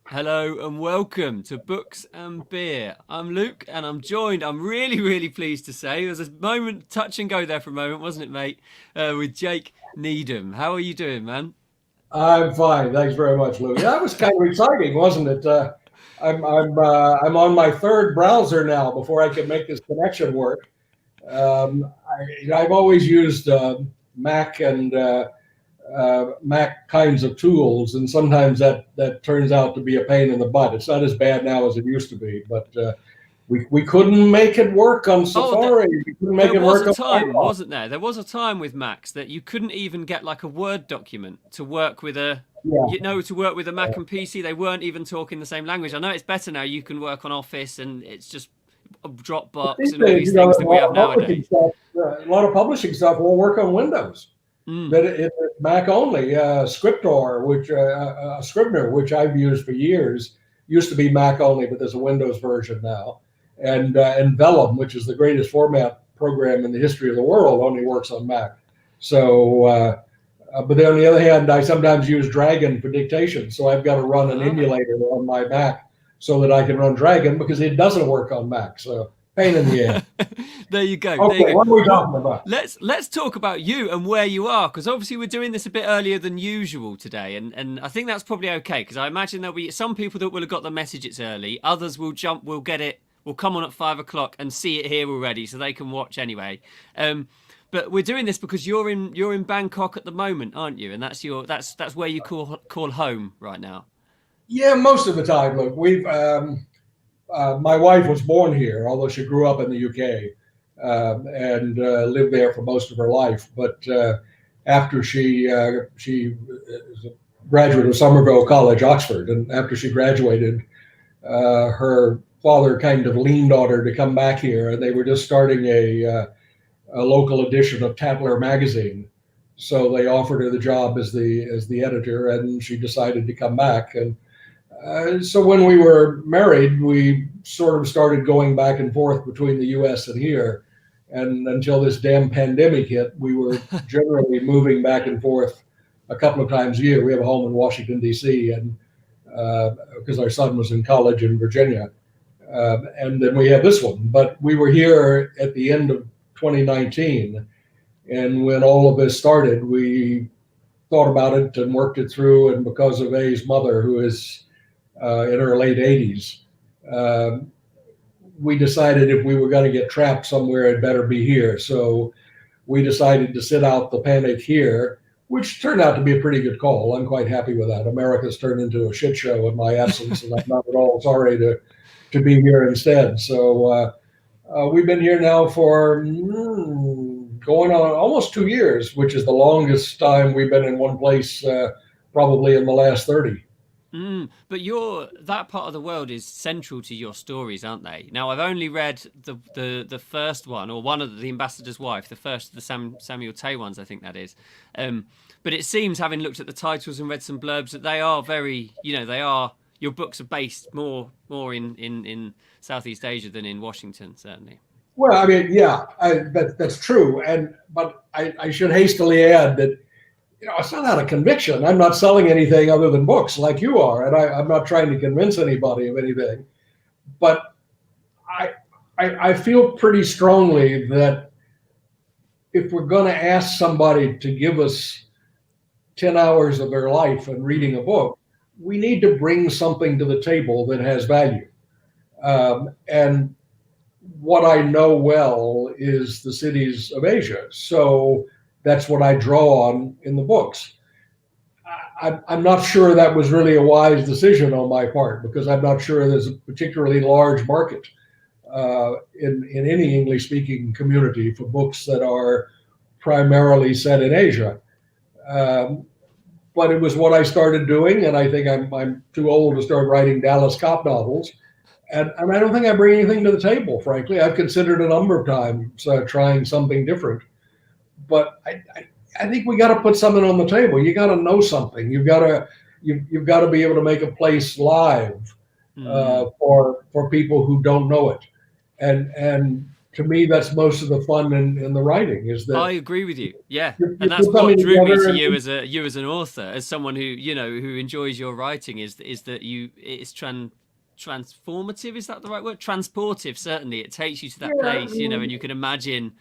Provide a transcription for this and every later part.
Hello and welcome to Books and Beer. I'm Luke and I'm really, really pleased to say, there was a moment, touch and go there for a moment, wasn't it, mate? With Jake Needham. How are you doing, man? I'm fine. Thanks very much, Louis. That was kind of exciting, wasn't it? I'm on my third browser now before I can make this connection work. I've always used Mac and Mac kinds of tools, and sometimes that turns out to be a pain in the butt. It's not as bad now as it used to be, but we couldn't make it work on Oh, Safari. We couldn't make there it was work a on time, Firefox. wasn't there? There was a time with Macs that you couldn't even get like a Word document to work with Yeah. to work with a Mac and PC. They weren't even talking the same language. I know it's better now. You can work on Office and it's just Dropbox These and all days, these things that we have publishing nowadays. stuff, a lot of publishing stuff will work on Windows. Mm. But it's Mac only. Scrivener, which I've used for years, used to be Mac only, but there's a Windows version now. And Vellum, which is the greatest format program in the history of the world, only works on Mac. But then on the other hand, I sometimes use Dragon for dictation, so I've got to run an Ah. emulator on my Mac so that I can run Dragon because it doesn't work on Mac. So pain in the ass. There you go. There Okay, you go. what are we Well, talking about? let's talk about you and where you are, because obviously we're doing this a bit earlier than usual today, and I think that's probably okay, because I imagine there'll be some people that will have got the message it's early, others will get it, will come on at 5 o'clock and see it here already, so they can watch anyway. But we're doing this because you're in Bangkok at the moment, aren't you? And that's where you call home right now. Yeah, most of the time. Look, my wife was born here, although she grew up in the UK and lived there for most of her life. But after she is a graduate of Somerville College, Oxford, and after she graduated, her father kind of leaned on her to come back here, and they were just starting a local edition of Tatler magazine. So they offered her the job as the editor, and she decided to come back. And so when we were married, we sort of started going back and forth between the U.S. and here, and until this damn pandemic hit, we were generally moving back and forth a couple of times a year. We have a home in Washington D.C. and because our son was in college in Virginia, and then we have this one. But we were here at the end of 2019, and when all of this started, we thought about it and worked it through. And because of A's mother, who is in her late 80s, we decided if we were going to get trapped somewhere, it better be here. So we decided to sit out the panic here, which turned out to be a pretty good call. I'm quite happy with that. America's turned into a shit show in my absence, and I'm not at all sorry to be here instead. So we've been here now for going on almost 2 years, which is the longest time we've been in one place, probably in the last 30. But that part of the world is central to your stories, aren't they? Now, I've only read the first one, or one of the Ambassador's Wife, the first of the Samuel Tay ones, I think that is. But it seems, having looked at the titles and read some blurbs, that they are very, your books are based more in Southeast Asia than in Washington, certainly. Well, I mean, yeah, that's true. But I should hastily add that it's not out of conviction. I'm not selling anything other than books like you are, and I'm not trying to convince anybody of anything. But I, I feel pretty strongly that if we're going to ask somebody to give us 10 hours of their life and reading a book, we need to bring something to the table that has value. And what I know well is the cities of Asia. So that's what I draw on in the books. I'm not sure that was really a wise decision on my part because I'm not sure there's a particularly large market in any English speaking community for books that are primarily set in Asia. Um, but it was what I started doing, and I think I'm too old to start writing Dallas Cop novels. And I don't think I bring anything to the table, frankly. I've considered a number of times trying something different, but I think we got to put something on the table. You got to know something. You've got to be able to make a place live Mm. for people who don't know it, and to me, that's most of the fun in the writing, is that I agree with you. Yeah, you and that's put what something drew me together to and you as an author, as someone who enjoys your writing. Is that it's transformative? Is that the right word? Transportive. Certainly, it takes you to that yeah, place. And you can imagine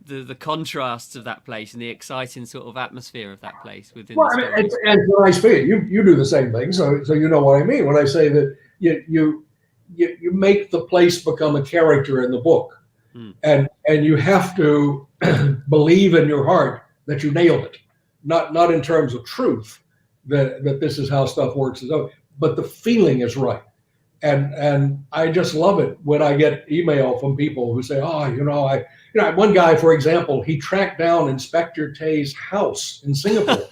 the contrasts of that place and the exciting sort of atmosphere of that place within well, the I mean, stories. and when I speak, you do the same thing, so you know what I mean when I say that you make the place become a character in the book, Mm. and you have to believe in your heart that you nailed it, not in terms of truth that this is how stuff works, but the feeling is right. And I just love it when I get email from people who say, "Oh, one guy, for example, he tracked down Inspector Tay's house in Singapore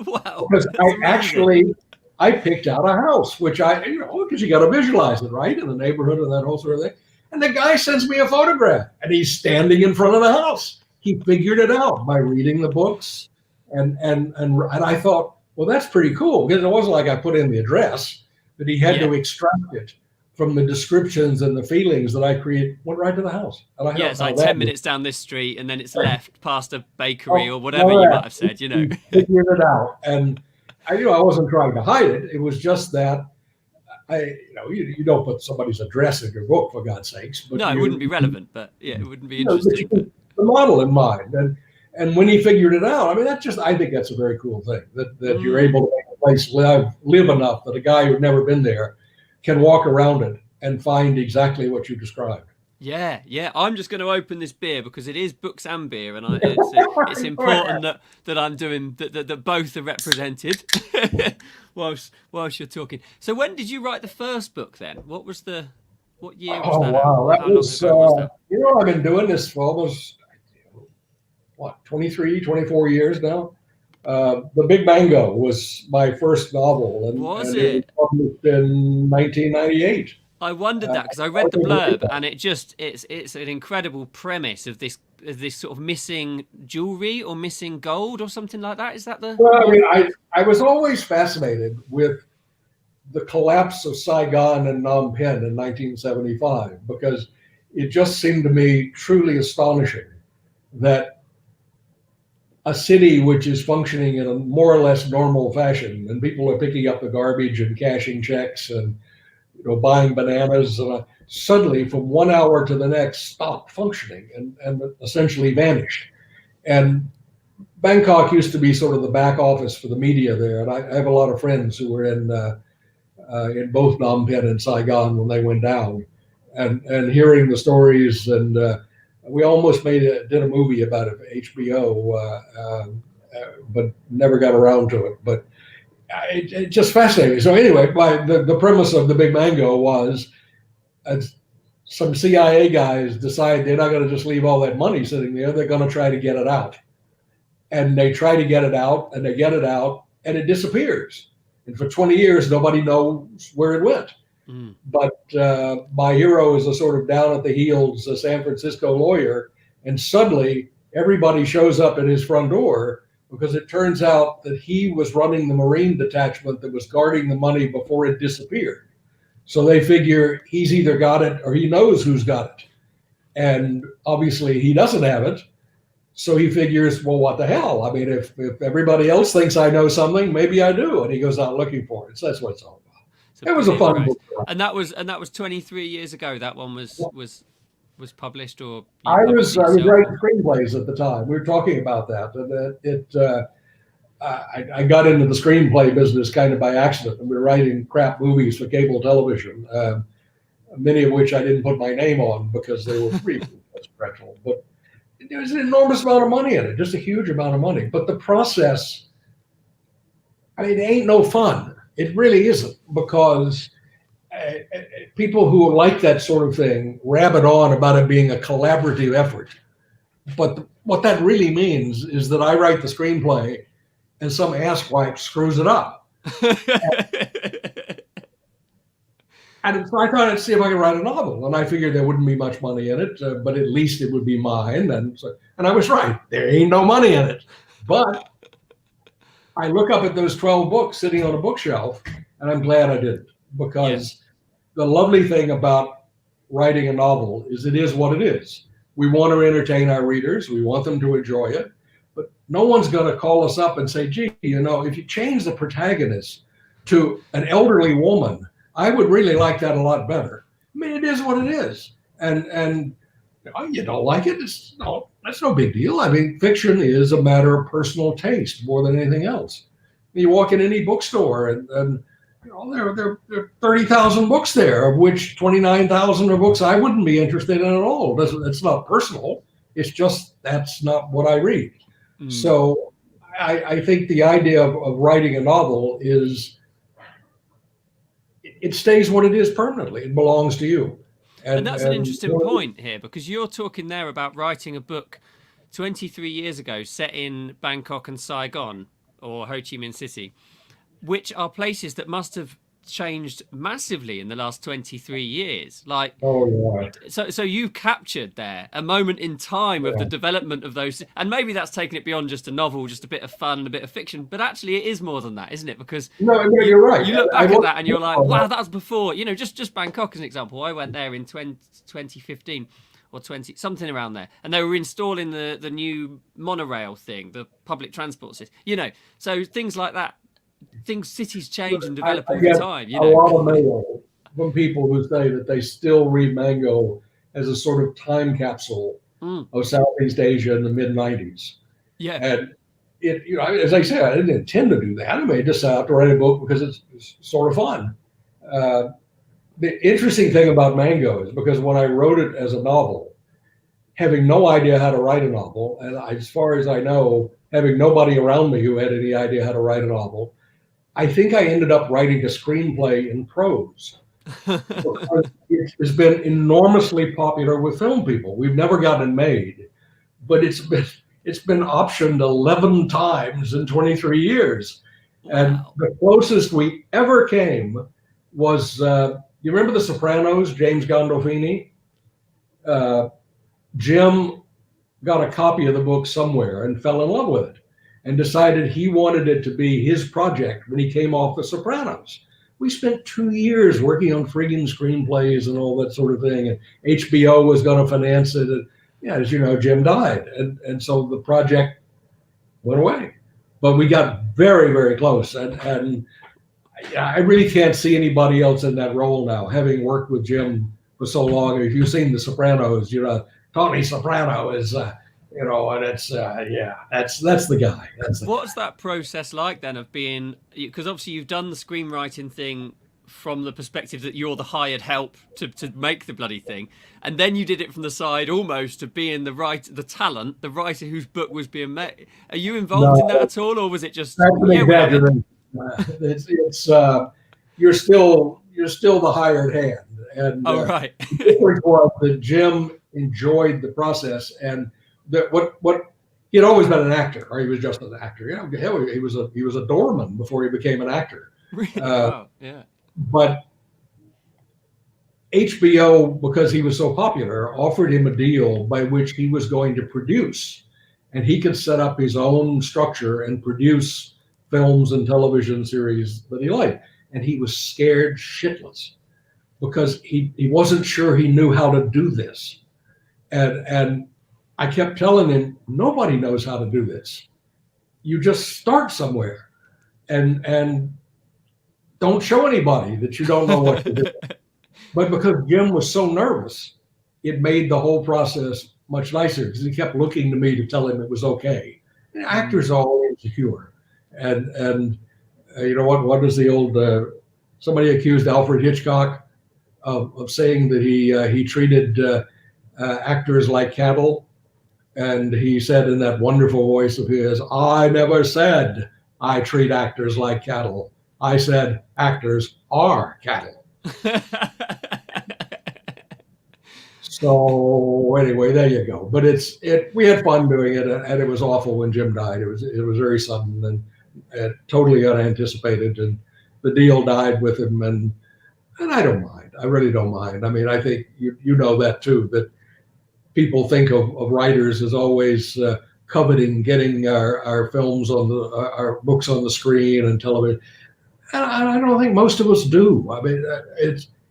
Wow, because that's amazing. I picked out a house, which because you got to visualize it, right, in the neighborhood and that whole sort of thing. And the guy sends me a photograph, and he's standing in front of the house. He figured it out by reading the books, and I thought, well, that's pretty cool, because it wasn't like I put in the address, but he had Yeah. to extract it from the descriptions and the feelings that I create, went right to the house. And I Yeah, thought, it's now like that 10 minutes down this street and then it's left past a bakery oh, or whatever you might have said, he figured it out. And I knew I wasn't trying to hide it. It was just that you don't put somebody's address in your book, for God's sakes. But No, it wouldn't be relevant, but yeah, it wouldn't be but you interesting. But keep the model in mind. And when he figured it out, I mean, I think that's a very cool thing, that you're able to make a place live enough that a guy who's never been there can walk around it and find exactly what you described. yeah, I'm just going to open this beer because it is books and beer, and it's important that I'm doing that both are represented whilst you're talking. So when did you write the first book then? What year was Oh, that? wow. How long ago was that? I've been doing this for almost, 23, 24 years now. The Big Mango was my first novel, and Was it was it? published in 1998. I wondered that because I read the blurb and it's an incredible premise of this sort of missing jewelry or missing gold or something like that. Is that the Well, I one? mean, I was always fascinated with the collapse of Saigon and Phnom Penh in 1975, because it just seemed to me truly astonishing that a city which is functioning in a more or less normal fashion, and people are picking up the garbage and cashing checks and buying bananas, suddenly from 1 hour to the next stopped functioning and essentially vanished. And Bangkok used to be sort of the back office for the media there, and I have a lot of friends who were in both Phnom Penh and Saigon when they went down, and hearing the stories, and we almost did a movie about it for HBO, but never got around to it. But it just fascinated me. So anyway, the premise of the Big Mango was some CIA guys decide they're not going to just leave all that money sitting there. They're going to try to get it out. And they try to get it out, and they get it out, and it disappears. And for 20 years, nobody knows where it went. Mm. But my hero is a sort of down at the heels San Francisco lawyer, and suddenly everybody shows up at his front door, because it turns out that he was running the Marine detachment that was guarding the money before it disappeared. So they figure he's either got it or he knows who's got it. And obviously he doesn't have it. So he figures, well, what the hell? I mean, if everybody else thinks I know something, maybe I do. And he goes out looking for it. So that's what it's all about. It was a fun book. And that was 23 years ago. That one was published, or I was writing screenplays at the time. We were talking about that. And I got into the screenplay business kind of by accident. And we were writing crap movies for cable television, many of which I didn't put my name on because they were pretty dreadful. But there was an enormous amount of money in it, just a huge amount of money. But the process, I mean, it ain't no fun. It really isn't, because people who like that sort of thing rabbit on about it being a collaborative effort. But what that really means is that I write the screenplay and some asswipe screws it up. And so I thought I'd see if I could write a novel, and I figured there wouldn't be much money in it, but at least it would be mine. And I was right. There ain't no money in it. But I look up at those 12 books sitting on a bookshelf, and I'm glad I didn't, because the lovely thing about writing a novel is it is what it is. We want to entertain our readers. We want them to enjoy it. But no one's going to call us up and say, gee, if you change the protagonist to an elderly woman, I would really like that a lot better. I mean, it is what it is. And you don't like it, that's no big deal. I mean, fiction is a matter of personal taste more than anything else. You walk in any bookstore and there are 30,000 books there, of which 29,000 are books I wouldn't be interested in at all. It's not personal. It's just that's not what I read. Mm. So I think the idea of writing a novel is it stays what it is permanently. It belongs to you. And that's an interesting point here, because you're talking there about writing a book 23 years ago set in Bangkok and Saigon or Ho Chi Minh City, which are places that must have changed massively in the last 23 years. Like, so you've captured there a moment in time of the development of those, and maybe that's taken it beyond just a novel, just a bit of fun, a bit of fiction, but actually it is more than that, isn't it? Because you're right. You look back at that and you're like, wow, that was before, just Bangkok as an example. I went there in 2015 or 20, something around there, and they were installing the new monorail thing, the public transport system, so things like that. Cities change and develop all the time. A lot of mail from people who say that they still read Mango as a sort of time capsule of Southeast Asia in the mid-90s. Yeah. And as I said, I didn't intend to do that. I may just set out to write a book because it's sort of fun. The interesting thing about Mango is because when I wrote it as a novel, having no idea how to write a novel, and as far as I know, having nobody around me who had any idea how to write a novel, I think I ended up writing a screenplay in prose. It has been enormously popular with film people. We've never gotten it made, but it's been optioned 11 times in 23 years. Wow. And the closest we ever came was, you remember The Sopranos, James Gandolfini? Jim got a copy of the book somewhere and fell in love with it, and decided he wanted it to be his project when he came off The Sopranos. We spent 2 years working on friggin' screenplays and all that sort of thing, and HBO was going to finance it. And as you know, Jim died, and so the project went away. But we got very, very close, and I really can't see anybody else in that role now, having worked with Jim for so long. If you've seen The Sopranos, Tony Soprano is... and it's that's the guy. What's that process like then of being? Because obviously you've done the screenwriting thing from the perspective that you're the hired help to make the bloody thing, and then you did it from the side almost to being the talent, the writer whose book was being made. Are you involved in that at all, or was it just? That's an exaggeration. It's you're still the hired hand, and right. The difference was that Jim enjoyed the process and. What he'd always been an actor, or he was just an actor. Hell, he was a doorman before he became an actor. Really? Wow. Yeah. But HBO, because he was so popular, offered him a deal by which he was going to produce, and he could set up his own structure and produce films and television series that he liked. And he was scared shitless because he wasn't sure he knew how to do this, and I kept telling him, nobody knows how to do this. You just start somewhere and don't show anybody that you don't know what to do. But because Jim was so nervous, it made the whole process much nicer because he kept looking to me to tell him it was okay. And actors are all insecure. And what was the old, somebody accused Alfred Hitchcock of saying that he treated actors like cattle. And he said in that wonderful voice of his, I never said I treat actors like cattle. I said actors are cattle. So anyway, there you go. But we had fun doing it, and it was awful when Jim died. It was very sudden and totally unanticipated, and the deal died with him. And I don't mind. I really don't mind. I mean, I think you know that too, that people think of writers as always coveting getting our films our books on the screen and television. And I don't think most of us do. I mean,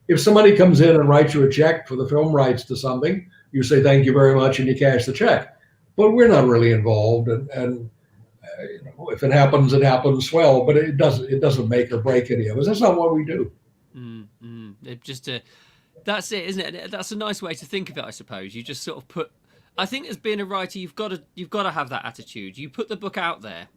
if somebody comes in and writes you a check for the film rights to something, You say thank you very much and you cash the check. But we're not really involved, and if it happens, it happens. Well, but it doesn't make or break any of us. That's not what we do. It just that's it, isn't it? That's a nice way to think of it, I suppose. You just sort of put. I think as being a writer, you've got to have that attitude. You put the book out there,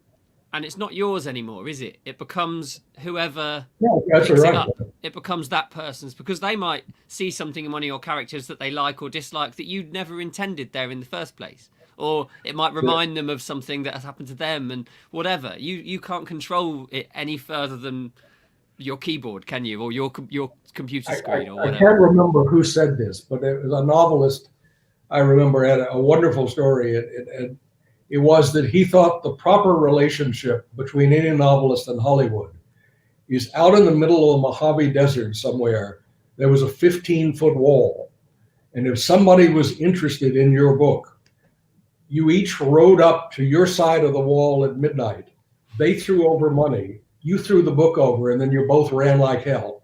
and it's not yours anymore, is it? It becomes whoever That's picks right. it up. It becomes that person's, because they might see something in one of your characters that they like or dislike that you'd never intended there in the first place. Or it might remind them of something that has happened to them, and whatever. You can't control it any further than your keyboard, can you? Or your computer screen, or whatever. I can't remember who said this, but it was a novelist I remember had a wonderful story. It was that he thought the proper relationship between any novelist and Hollywood is out in the middle of the Mojave Desert somewhere. There was a 15-foot wall. And if somebody was interested in your book, you each rode up to your side of the wall at midnight. They threw over money. You threw the book over, and then you both ran like hell.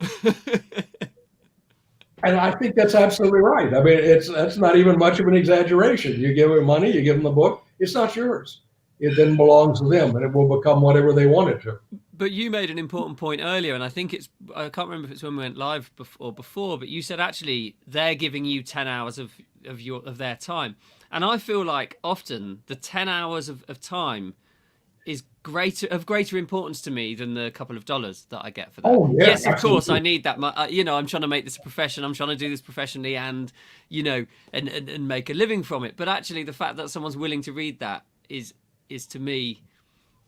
And I think that's absolutely right. I mean, that's not even much of an exaggeration. You give them money, you give them the book. It's not yours. It then belongs to them, and it will become whatever they want it to. But you made an important point earlier, and I think I can't remember if it's when we went live before, but you said actually they're giving you 10 hours of their time. And I feel like often the 10 hours of time is of greater importance to me than the couple of dollars that I get for that. Oh, yeah, yes, of absolutely. course, I need that. I'm trying to make this a profession. I'm trying to do this professionally, and and make a living from it. But actually, the fact that someone's willing to read that is to me,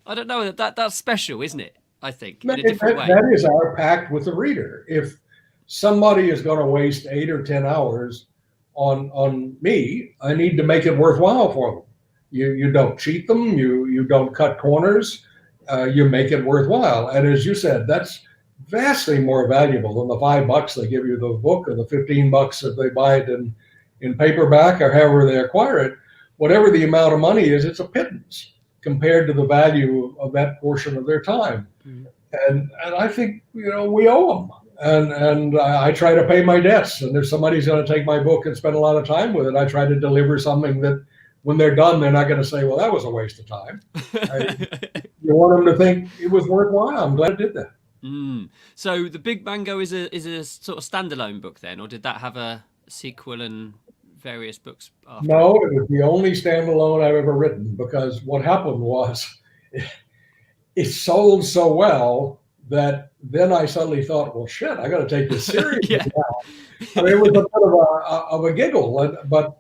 I don't know, that's special, isn't it? I think in a different way. That is our pact with the reader. If somebody is going to waste 8 or 10 hours on me, I need to make it worthwhile for them. You don't cheat them. You don't cut corners. You make it worthwhile. And as you said, that's vastly more valuable than the $5 they give you the book, or the $15 if they buy it in paperback, or however they acquire it. Whatever the amount of money is, it's a pittance compared to the value of that portion of their time. And I think we owe them. And I try to pay my debts. And if somebody's going to take my book and spend a lot of time with it, I try to deliver something that when they're done, they're not going to say, well, that was a waste of time. You want them to think it was worthwhile. I'm glad I did that. So The Big Mango is a sort of standalone book then, or did that have a sequel and various books after? No, it was the only standalone I've ever written, because what happened was it sold so well that then I suddenly thought, well, shit, I got to take this seriously now. I mean, it was a bit of a giggle, but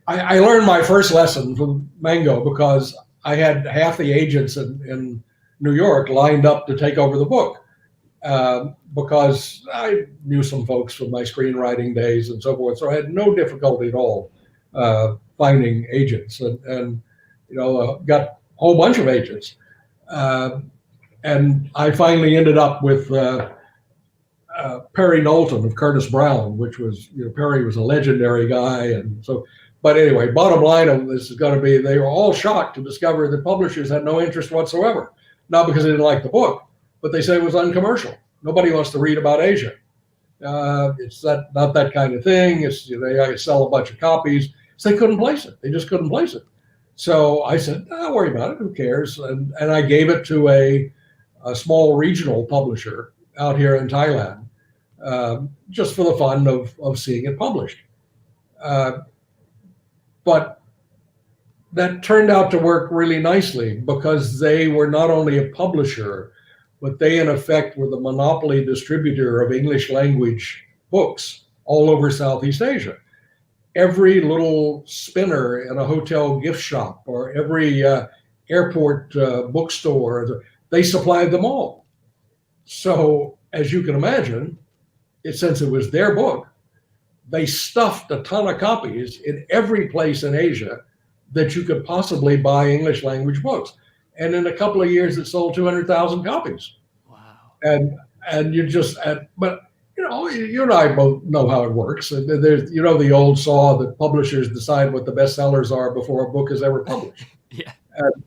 I learned my first lesson from Mango because I had half the agents in New York lined up to take over the book, because I knew some folks from my screenwriting days and so forth. So I had no difficulty at all finding agents, and got a whole bunch of agents. And I finally ended up with Perry Knowlton of Curtis Brown, which was, Perry was a legendary guy. And so, but anyway, bottom line of this is going to be, they were all shocked to discover that publishers had no interest whatsoever. Not because they didn't like the book, but they said it was uncommercial. Nobody wants to read about Asia. It's not that kind of thing. It's, they sell a bunch of copies. So they couldn't place it. They just couldn't place it. So I said, don't worry about it. Who cares? And I gave it to a small regional publisher out here in Thailand, just for the fun of seeing it published. But that turned out to work really nicely, because they were not only a publisher, but they in effect were the monopoly distributor of English language books all over Southeast Asia. Every little spinner in a hotel gift shop, or every airport bookstore, they supplied them all. So as you can imagine, since it was their book, they stuffed a ton of copies in every place in Asia that you could possibly buy English language books. And in a couple of years, it sold 200,000 copies. Wow. And you just, but you and I both know how it works. There's, the old saw that publishers decide what the bestsellers are before a book is ever published. Yeah. And,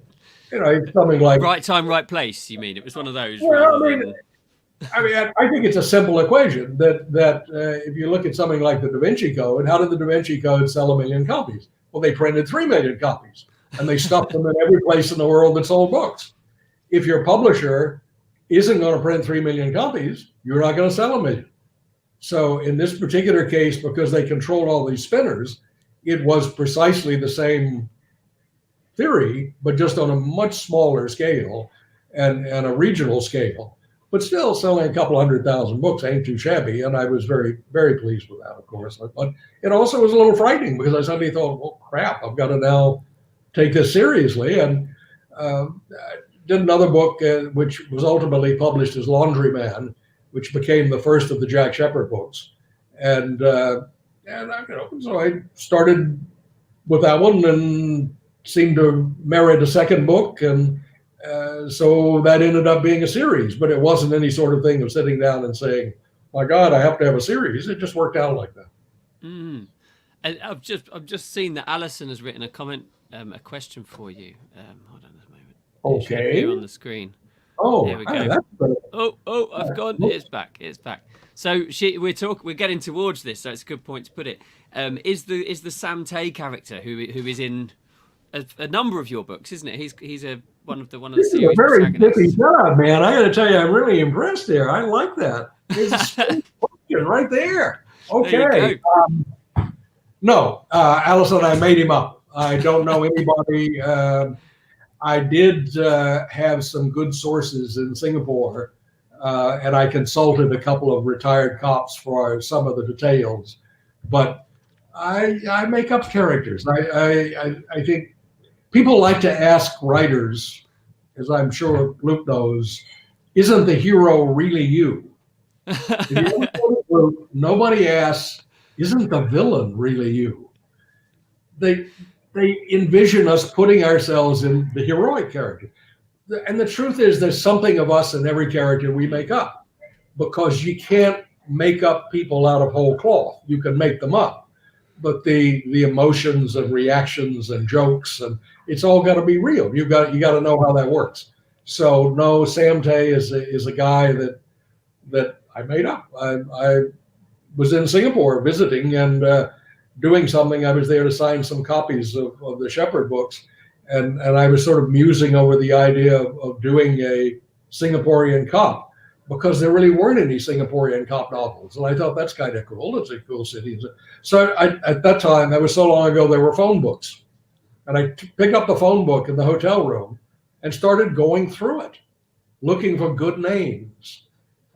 it's something like right time, right place. You mean it was one of those? Well, I mean, I mean, I think it's a simple equation that if you look at something like the Da Vinci Code, how did the Da Vinci Code sell 1 million copies? Well, they printed 3 million copies, and they stuffed them in every place in the world that sold books. If your publisher isn't going to print 3 million copies, you're not going to sell 1 million. So in this particular case, because they controlled all these spinners, it was precisely the same theory, but just on a much smaller scale and a regional scale. But still, selling a couple 100,000 books ain't too shabby, and I was very, very pleased with that, of course. But it also was a little frightening because I suddenly thought, well, crap, I've got to now take this seriously. And did another book, which was ultimately published as Laundryman, which became the first of the Jack Shepherd books. And so I started with that one and seemed to merit a second book, and so that ended up being a series. But it wasn't any sort of thing of sitting down and saying, "My God, I have to have a series." It just worked out like that. Mm. And I've just seen that Alison has written a comment, a question for you. Hold on a moment. Okay. Here on the screen. Oh, there we go. I've gone. It's back. So we're getting towards this, so it's a good point to put it. Is the Sam Tay character who is in a number of your books, isn't it? He's one of the series. A very pithy job, man. I got to tell you, I'm really impressed there. I like that. It's a question right there. Okay. No, Alison, I made him up. I don't know anybody. I did have some good sources in Singapore, and I consulted a couple of retired cops for some of the details. But I make up characters. I think people like to ask writers, as I'm sure Luke knows, isn't the hero really you? Nobody asks, isn't the villain really you? They envision us putting ourselves in the heroic character. And the truth is there's something of us in every character we make up, because you can't make up people out of whole cloth. You can make them up, but the emotions and reactions and jokes, and it's all got to be real. You got to know how that works. So no, Sam Tay is a guy that I made up. I was in Singapore visiting and doing something. I was there to sign some copies of the Shepherd books, and I was sort of musing over the idea of doing a Singaporean cop, because there really weren't any Singaporean cop novels, and I thought that's kind of cool. It's a cool city. So at that time, that was so long ago, there were phone books, and I picked up the phone book in the hotel room and started going through it, looking for good names.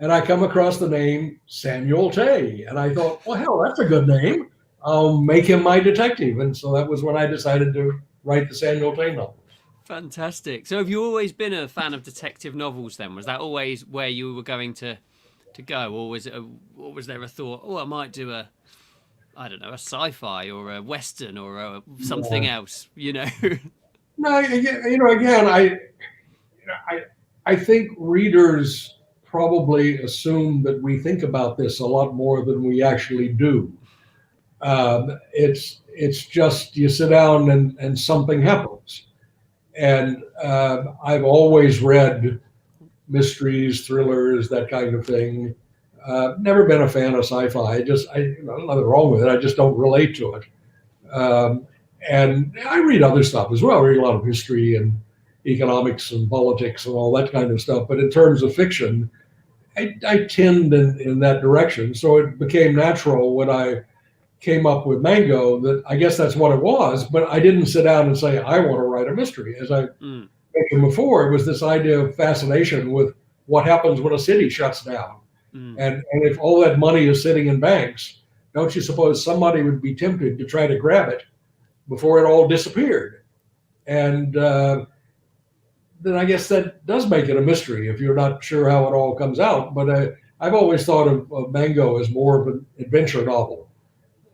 And I come across the name Samuel Tay, and I thought, well, hell, that's a good name. I'll make him my detective. And so that was when I decided to write the Samuel Tay novel. Fantastic. So have you always been a fan of detective novels then? Was that always where you were going to go? Or was there a thought, I might do a sci-fi or a Western or something else, No, again, I think readers probably assume that we think about this a lot more than we actually do. It's just you sit down and something happens. And I've always read mysteries, thrillers, that kind of thing. Never been a fan of sci-fi. Nothing wrong with it. I just don't relate to it. And I read other stuff as well. I read a lot of history and economics and politics and all that kind of stuff. But in terms of fiction, I tend in that direction. So it became natural when I came up with Mango that I guess that's what it was. But I didn't sit down and say, I want to write a mystery. As I mentioned before, it was this idea of fascination with what happens when a city shuts down. And if all that money is sitting in banks, don't you suppose somebody would be tempted to try to grab it before it all disappeared? And then I guess that does make it a mystery if you're not sure how it all comes out. But I've always thought of Mango as more of an adventure novel.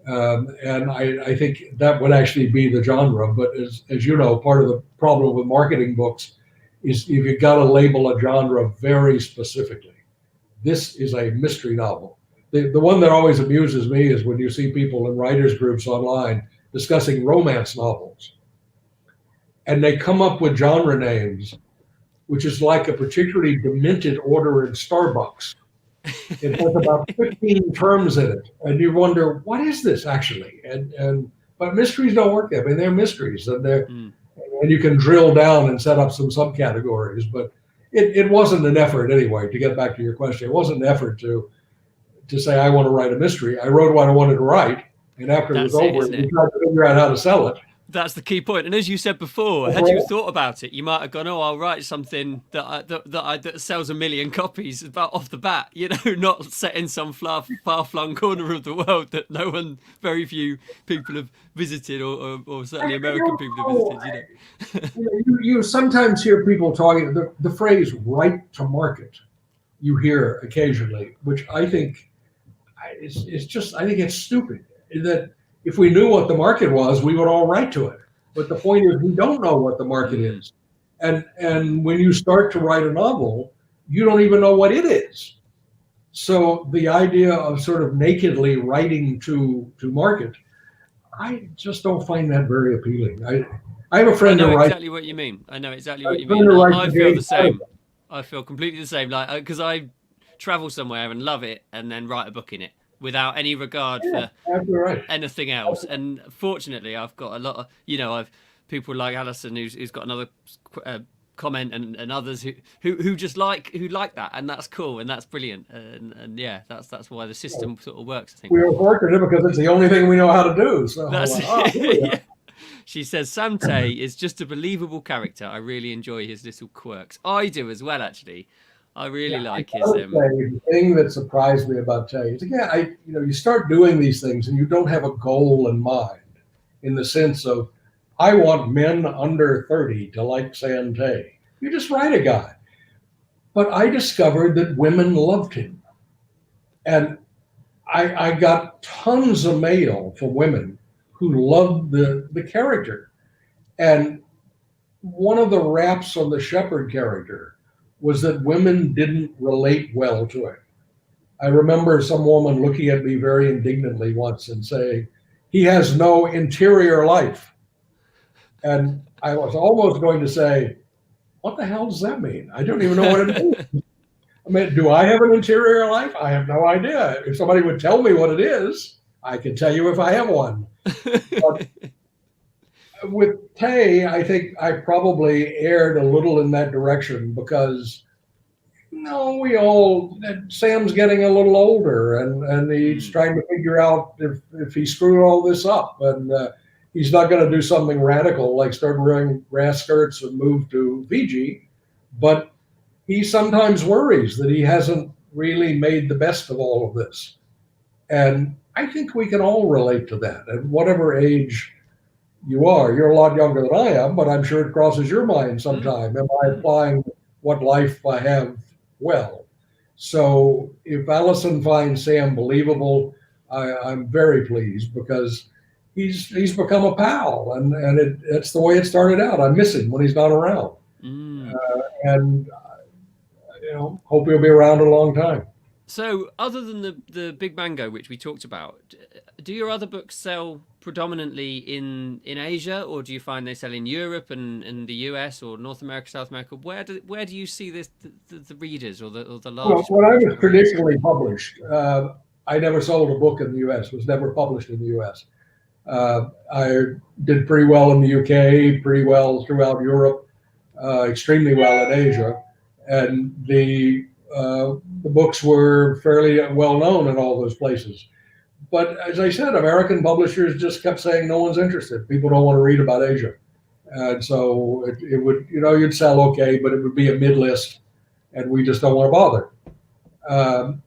And I think that would actually be the genre. But as you know, part of the problem with marketing books is you've got to label a genre very specifically. This is a mystery novel. The one that always amuses me is when you see people in writers' groups online discussing romance novels. And they come up with genre names which is like a particularly demented order in Starbucks. It has about 15 terms in it, and you wonder, what is this actually? But mysteries don't work that way. They're mysteries, and you can drill down and set up some subcategories. But it wasn't an effort anyway. To get back to your question, it wasn't an effort to say I want to write a mystery. I wrote what I wanted to write, and after it was over, we tried to figure out how to sell it. That's the key point. And as you said before, had you thought about it, you might have gone, "Oh, I'll write something that sells 1 million copies off the bat." You know, not set in some far-flung corner of the world that very few people have visited, or certainly American people have visited. You sometimes hear people talking the phrase "right to market." You hear occasionally, which I think is just. I think it's stupid. That if we knew what the market was, we would all write to it. But the point is, we don't know what the market is. And when you start to write a novel, you don't even know what it is. So the idea of sort of nakedly writing to market, I just don't find that very appealing. I have a friend who writes. Exactly what you mean. I know exactly what you mean. I feel the same. I feel completely the same. Like, because I travel somewhere and love it, and then write a book in it, without any regard for anything else. And fortunately, I've got a lot of, I've people like Alison who's got another comment, and others who just like that, and that's cool, and that's brilliant, and yeah, that's why the system sort of works. I think we're fortunate because it's the only thing we know how to do. So that's yeah. She says, Sam Tay is just a believable character. I really enjoy his little quirks. I do as well, actually. I really like his. The thing that surprised me about Tay is, again, you start doing these things and you don't have a goal in mind, in the sense of, I want men under 30 to like Sam Tay. You just write a guy. But I discovered that women loved him. And I got tons of mail from women who loved the character. And one of the raps on the Shepherd character was that women didn't relate well to it. I remember some woman looking at me very indignantly once and saying, "He has no interior life." And I was almost going to say, what the hell does that mean? I don't even know what it means. I mean, do I have an interior life? I have no idea. If somebody would tell me what it is, I could tell you if I have one. But with Tay, I think I probably erred a little in that direction because, Sam's getting a little older, and he's trying to figure out if he screwed all this up, and he's not going to do something radical like start wearing grass skirts and move to Fiji, but he sometimes worries that he hasn't really made the best of all of this. And I think we can all relate to that. At whatever age you are, you're a lot younger than I am, but I'm sure it crosses your mind sometime. Am I applying what life I have well? So if Alison finds Sam believable, I'm very pleased, because he's become a pal, and it's the way it started out. I miss him when he's not around, and hope he'll be around a long time. So, other than the Big Mango, which we talked about, do your other books sell predominantly in Asia, or do you find they sell in Europe and in the US or North America, South America? Where do you see the readers or the large? Well, when I was traditionally published, I never sold a book in the US. Was never published in the US. I did pretty well in the UK, pretty well throughout Europe, extremely well in Asia, and the books were fairly well known in all those places. But as I said, American publishers just kept saying no one's interested. People don't want to read about Asia. And so it would, you'd sell okay, but it would be a mid-list, and we just don't want to bother.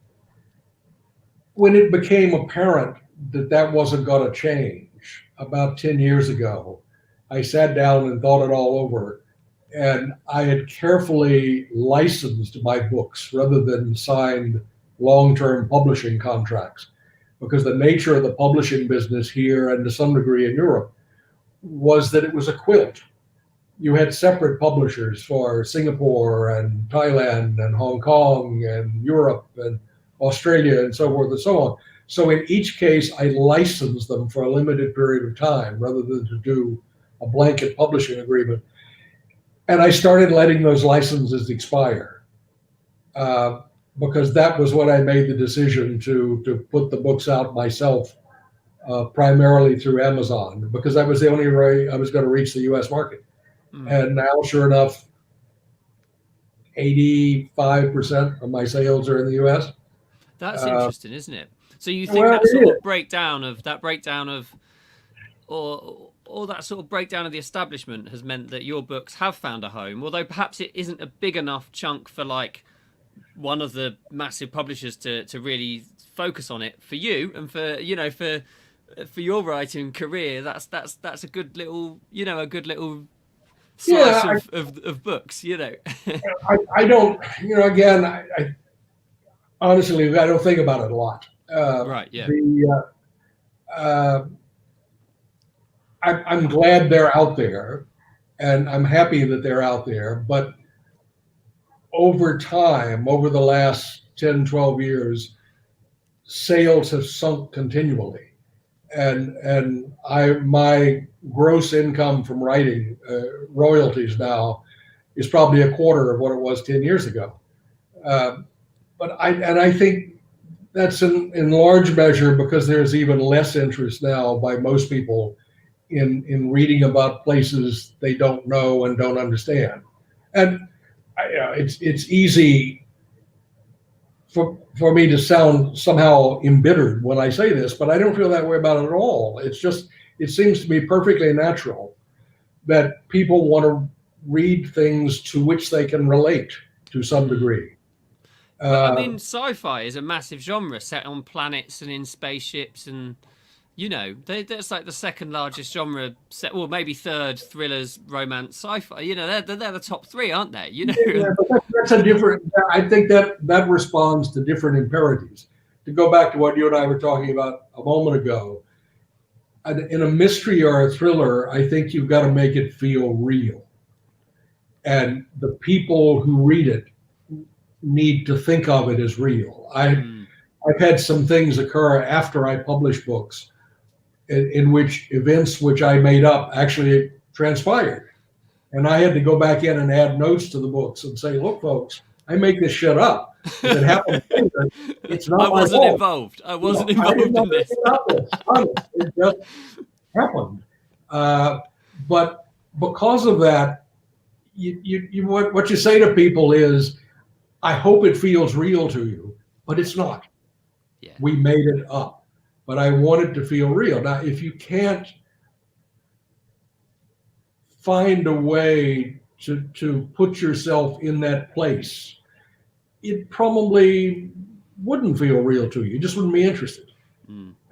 When it became apparent that wasn't going to change about 10 years ago, I sat down and thought it all over. And I had carefully licensed my books rather than signed long-term publishing contracts, because the nature of the publishing business here, and to some degree in Europe, was that it was a quilt. You had separate publishers for Singapore and Thailand and Hong Kong and Europe and Australia and so forth and so on. So in each case, I licensed them for a limited period of time rather than to do a blanket publishing agreement. And I started letting those licenses expire because that was when I made the decision to put the books out myself, primarily through Amazon, because that was the only way I was going to reach the U.S. market. And now, sure enough, 85% of my sales are in the U.S. That's interesting, isn't it? So you think Well, that it sort is. of breakdown of, or that sort of breakdown of the establishment has meant that your books have found a home, although perhaps it isn't a big enough chunk for like one of the massive publishers to really focus on it for you and for for your writing career. That's a good little slice Yeah, of books. I don't, again, I honestly, I don't think about it a lot. Right, yeah. I'm glad they're out there, and I'm happy that they're out there. But over time, over the last 10, 12 years, sales have sunk continually. And my gross income from writing, royalties now, is probably a quarter of what it was 10 years ago. But I think that's in large measure because there's even less interest now by most people in reading about places they don't know and don't understand. And it's easy for me to sound somehow embittered when I say this, but I don't feel that way about it at all. It's just, it seems to be perfectly natural that people want to read things to which they can relate to some degree. But I mean, sci-fi is a massive genre set on planets and in spaceships, and that's like the second largest genre. Well, maybe third: thrillers, romance, sci-fi. They're the top three, aren't they? Yeah, but that's a different. I think that responds to different imperatives. To go back to what you and I were talking about a moment ago, in a mystery or a thriller, I think you've got to make it feel real, and the people who read it need to think of it as real. I've had some things occur after I published books in which events which I made up actually transpired. And I had to go back in and add notes to the books and say, look, folks, I make this shit up. If it happened later, it's not my fault. Involved. I wasn't involved in this. Honest. It just happened. But because of that, what you say to people is, I hope it feels real to you, but it's not. Yeah. We made it up, but I want it to feel real. Now, if you can't find a way to put yourself in that place, it probably wouldn't feel real to you. You just wouldn't be interested.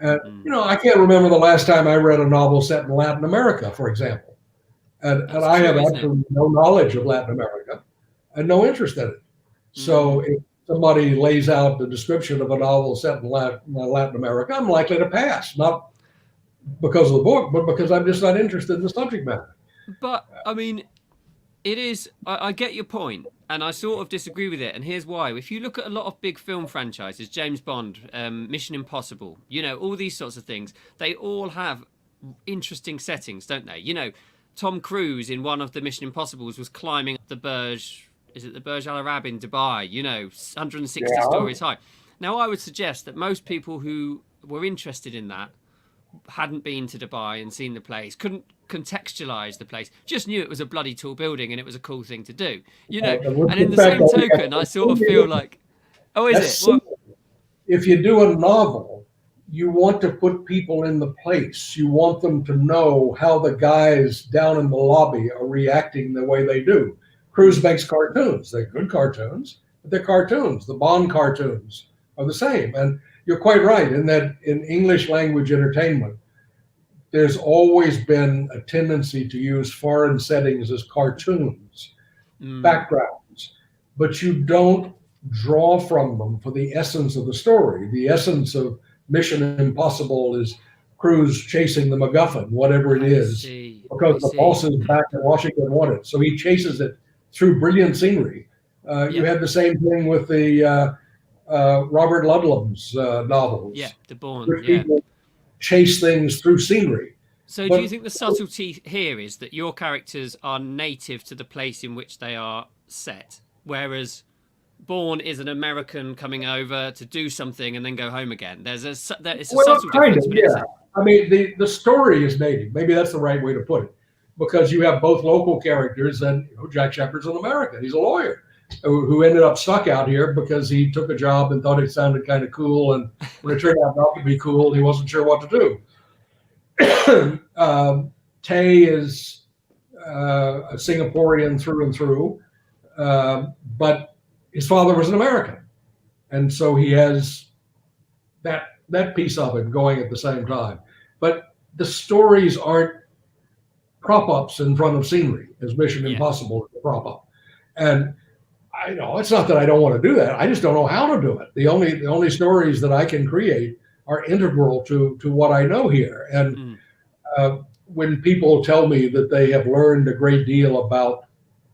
I can't remember the last time I read a novel set in Latin America, for example. And I have absolutely no knowledge of Latin America and no interest in it. So if somebody lays out the description of a novel set in Latin America, I'm likely to pass, not because of the book, but because I'm just not interested in the subject matter. But, I mean, it is, I get your point, and I sort of disagree with it, and here's why. If you look at a lot of big film franchises, James Bond, Mission Impossible, all these sorts of things, they all have interesting settings, don't they? Tom Cruise in one of the Mission Impossibles was climbing up the Burj... Is it the Burj Al Arab in Dubai? 160 stories high. Now, I would suggest that most people who were interested in that hadn't been to Dubai and seen the place, couldn't contextualize the place, just knew it was a bloody tall building and it was a cool thing to do. And in the same token, I sort of feel like, if you do a novel, you want to put people in the place. You want them to know how the guys down in the lobby are reacting the way they do. Cruise makes cartoons. They're good cartoons, but they're cartoons. The Bond cartoons are the same. And you're quite right in that in English language entertainment, there's always been a tendency to use foreign settings as cartoons, backgrounds, but you don't draw from them for the essence of the story. The essence of Mission Impossible is Cruise chasing the MacGuffin, whatever it is, because the bosses back in Washington want it. So he chases it through brilliant scenery. You had the same thing with the Robert Ludlum's novels. Yeah, the Bourne. People chase things through scenery. So do you think the subtlety here is that your characters are native to the place in which they are set, whereas Bourne is an American coming over to do something and then go home again? It's a subtle kind of, difference, but yeah. I mean, the story is native. Maybe that's the right way to put it, because you have both local characters, and Jack Shepherd's an American. He's a lawyer who ended up stuck out here because he took a job and thought it sounded kind of cool, and when it turned out not to be cool, he wasn't sure what to do. Tay is a Singaporean through and through, but his father was an American, and so he has that piece of it going at the same time. But the stories aren't prop ups in front of scenery, as Mission Impossible is a prop up. And I know it's not that I don't want to do that. I just don't know how to do it. The only stories that I can create are integral to what I know here. And when people tell me that they have learned a great deal about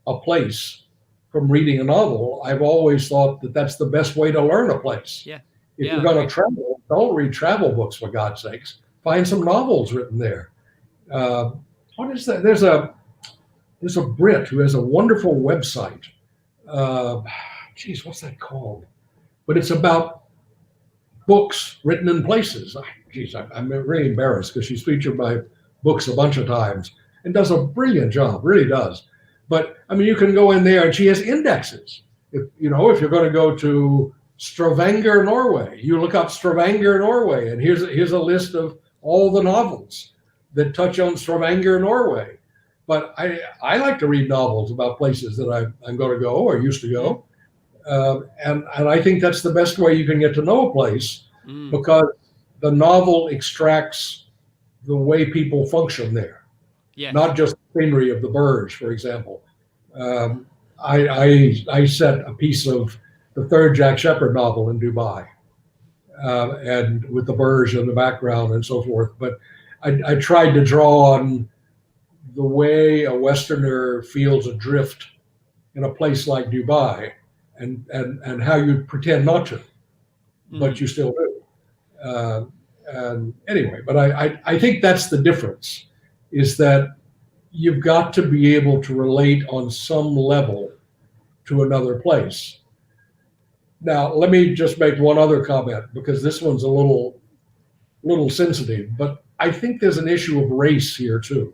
a place from reading a novel, I've always thought that that's the best way to learn a place. Yeah. If you're going to travel, don't read travel books, for God's sakes. Find some novels written there. What is that? There's a Brit who has a wonderful website. What's that called? But it's about books written in places. I'm really embarrassed because she's featured my books a bunch of times and does a brilliant job, really does. But I mean, you can go in there and she has indexes. If you're going to go to Stavanger, Norway, you look up Stavanger, Norway, and here's a list of all the novels that touch on Stavanger, Norway. But I like to read novels about places that I'm going to go or used to go. And I think that's the best way you can get to know a place, because the novel extracts the way people function there, not just the scenery of the Burj, for example. I set a piece of the third Jack Shepherd novel in Dubai, and with the Burj in the background and so forth. But I tried to draw on the way a Westerner feels adrift in a place like Dubai, and how you pretend not to, but you still do. And anyway, but I think that's the difference, is that you've got to be able to relate on some level to another place. Now, let me just make one other comment, because this one's a little sensitive, but I think there's an issue of race here too.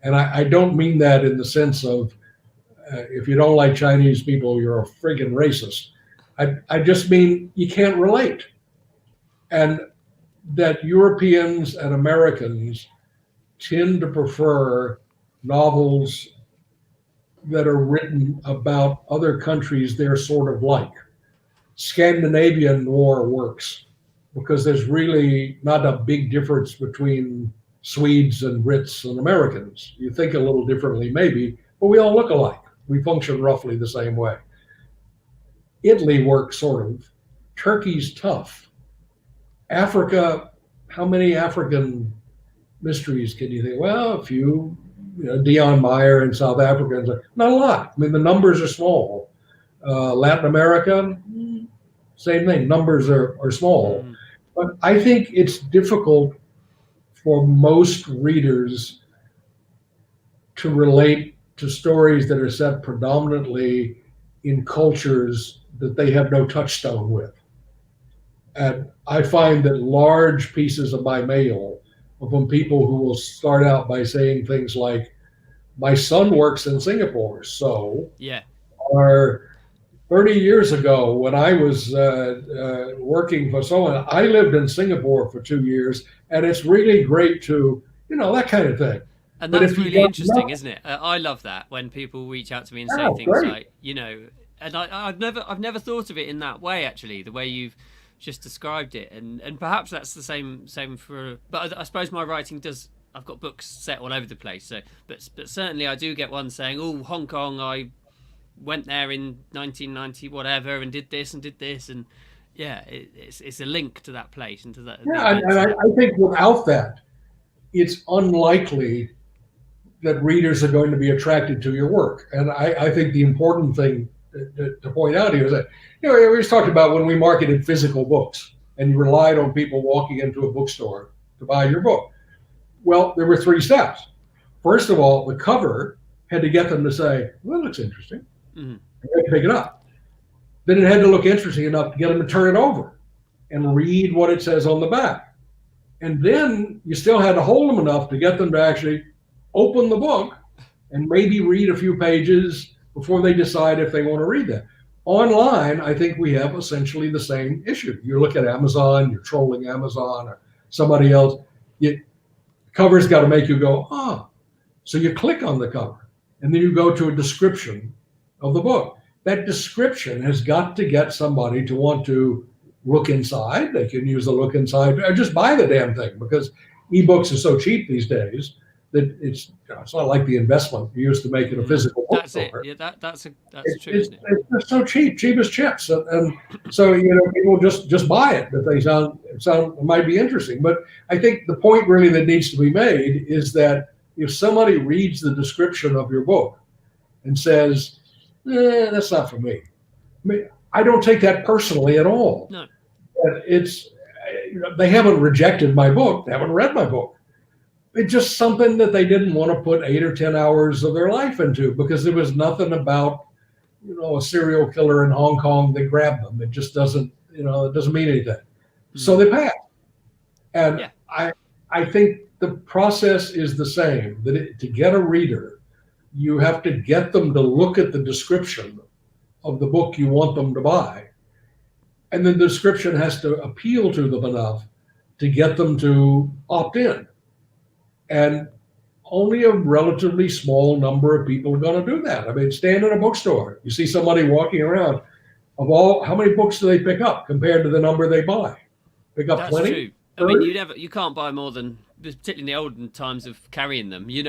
And I don't mean that in the sense of, if you don't like Chinese people, you're a friggin' racist. I just mean you can't relate. And that Europeans and Americans tend to prefer novels that are written about other countries they're sort of like. Scandinavian war works because there's really not a big difference between Swedes and Brits and Americans. You think a little differently maybe, but we all look alike. We function roughly the same way. Italy works sort of. Turkey's tough. Africa, how many African mysteries can you think? Well, a few. Dion Meyer in South Africa. Not a lot. I mean, the numbers are small. Latin America, same thing. Numbers are small. But I think it's difficult for most readers to relate to stories that are set predominantly in cultures that they have no touchstone with. And I find that large pieces of my mail are from people who will start out by saying things like, my son works in Singapore, so, or 30 years ago when I was working for someone, I lived in Singapore for 2 years, and it's really great to, that kind of thing. And that's really interesting, isn't it? I love that when people reach out to me and say things like, and I've never thought of it in that way, actually, the way you've just described it. And perhaps that's the same for, but I suppose my writing does, I've got books set all over the place. So, but certainly I do get one saying, oh, Hong Kong, I went there in 1990, whatever, and did this. And it's a link to that place and to that. Yeah, and I think without that, it's unlikely that readers are going to be attracted to your work. And I think the important thing to point out here is that, we always talked about when we marketed physical books and you relied on people walking into a bookstore to buy your book. Well, there were 3 steps. First of all, the cover had to get them to say, well, that looks interesting. Mm-hmm. They had to pick it up. Then it had to look interesting enough to get them to turn it over and read what it says on the back. And then you still had to hold them enough to get them to actually open the book and maybe read a few pages before they decide if they want to read that. Online, I think we have essentially the same issue. You look at Amazon, you're trolling Amazon or somebody else, cover's got to make you go, ah. So you click on the cover and then you go to a description of the book. That description has got to get somebody to want to look inside. They can use the look inside or just buy the damn thing, because ebooks are so cheap these days that it's not like the investment you used to make in a physical book. That's it. Yeah, that's true, it's, isn't it? it's so cheap as chips, and so people just buy it if they sound it might be interesting. But I think the point really that needs to be made is that if somebody reads the description of your book and says, that's not for me. I mean, I don't take that personally at all. No. It's they haven't rejected my book. They haven't read my book. It's just something that they didn't want to put 8 or 10 hours of their life into, because there was nothing about, a serial killer in Hong Kong that grabbed them. It just doesn't, it doesn't mean anything. Mm-hmm. So they pass. And yeah. I think the process is the same, that to get a reader, you have to get them to look at the description of the book you want them to buy. And then the description has to appeal to them enough to get them to opt in. And only a relatively small number of people are going to do that. I mean, stand in a bookstore. You see somebody walking around. How many books do they pick up compared to the number they buy? Pick up That's plenty? True. I mean, you can't buy more than, particularly in the olden times of carrying them, you